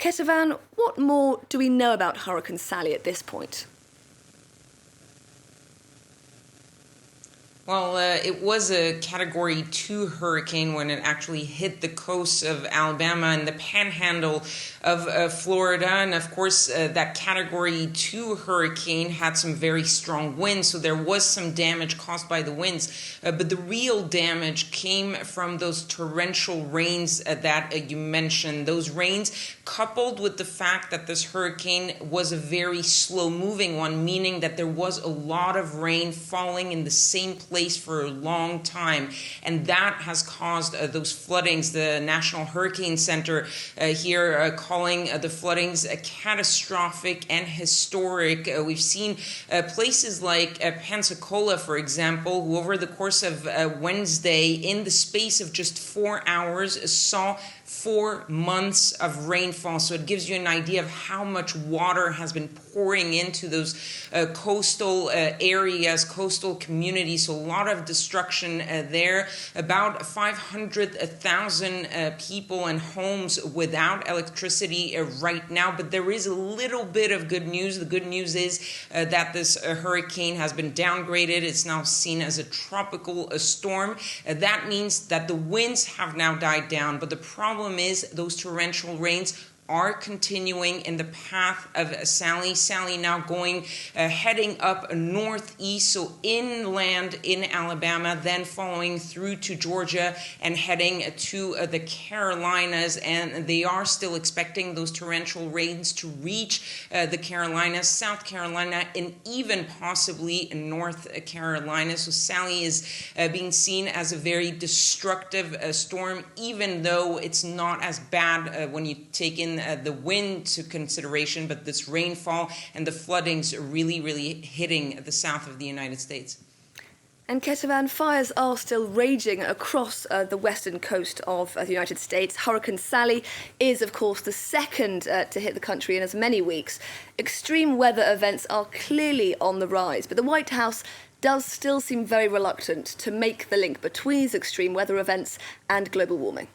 Ketavan, what more do we know about Hurricane Sally at this point? Well, it was a Category 2 hurricane when it actually hit the coast of Alabama and the panhandle of Florida. And of course, that Category 2 hurricane had some very strong winds, so there was some damage caused by the winds. But the real damage came from those torrential rains that you mentioned. Those rains, coupled with the fact that this hurricane was a very slow-moving one, meaning that there was a lot of rain falling in the same place for a long time, and that has caused those floodings. The National Hurricane Center here calling the floodings catastrophic and historic. We've seen places like Pensacola, for example, who over the course of Wednesday, in the space of just 4 hours, saw 4 months of rainfall. So it gives you an idea of how much water has been pouring into those coastal areas, coastal communities. So a lot of destruction there. About 500,000 people and homes without electricity right now. But there is a little bit of good news. The good news is that this hurricane has been downgraded. It's now seen as a tropical storm. That means that the winds have now died down. But the problem is those torrential rains are continuing in the path of Sally. Sally now heading up northeast, so inland in Alabama, then following through to Georgia and heading to the Carolinas. And they are still expecting those torrential rains to reach the Carolinas, South Carolina, and even possibly North Carolina. So Sally is being seen as a very destructive storm, even though it's not as bad when you take in the wind to consideration, but this rainfall and the floodings are really hitting the south of the United States. And Ketavan, fires are still raging across the western coast of the United States. Hurricane Sally is, of course, the second to hit the country in as many weeks. Extreme weather events are clearly on the rise, but the White House does still seem very reluctant to make the link between these extreme weather events and global warming.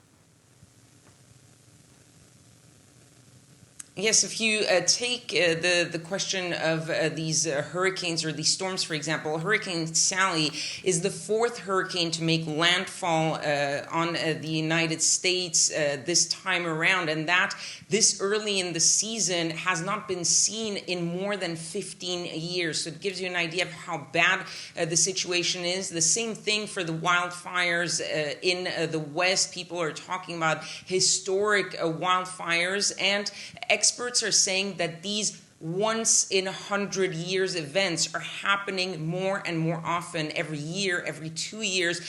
Yes, if you take the question of these hurricanes or these storms, for example, Hurricane Sally is the fourth hurricane to make landfall on the United States this time around, and that this early in the season has not been seen in more than 15 years. So it gives you an idea of how bad the situation is. The same thing for the wildfires in the West. People are talking about historic wildfires, and experts are saying that these once-in-100-years events are happening more and more often every year, every 2 years,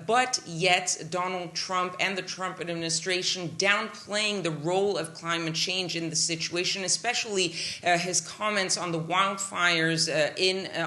but yet Donald Trump and the Trump administration downplaying the role of climate change in the situation, especially his comments on the wildfires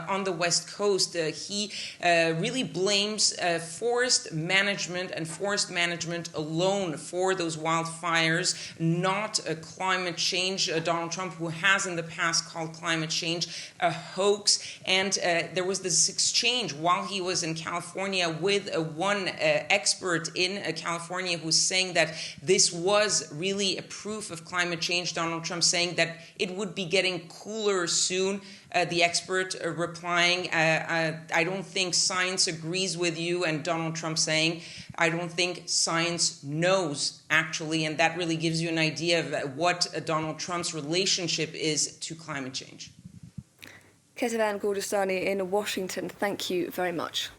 on the West Coast. He really blames forest management and forest management alone for those wildfires, not climate change. Donald Trump, who has in the past called climate change a hoax, and there was this exchange while he was in California with one expert in California who's saying that this was really a proof of climate change. Donald Trump saying that it would be getting cooler soon. The expert replying, I don't think science agrees with you, and Donald Trump saying, I don't think science knows, actually, and that really gives you an idea of what Donald Trump's relationship is to climate change. Ketavan Gordestani in Washington, thank you very much.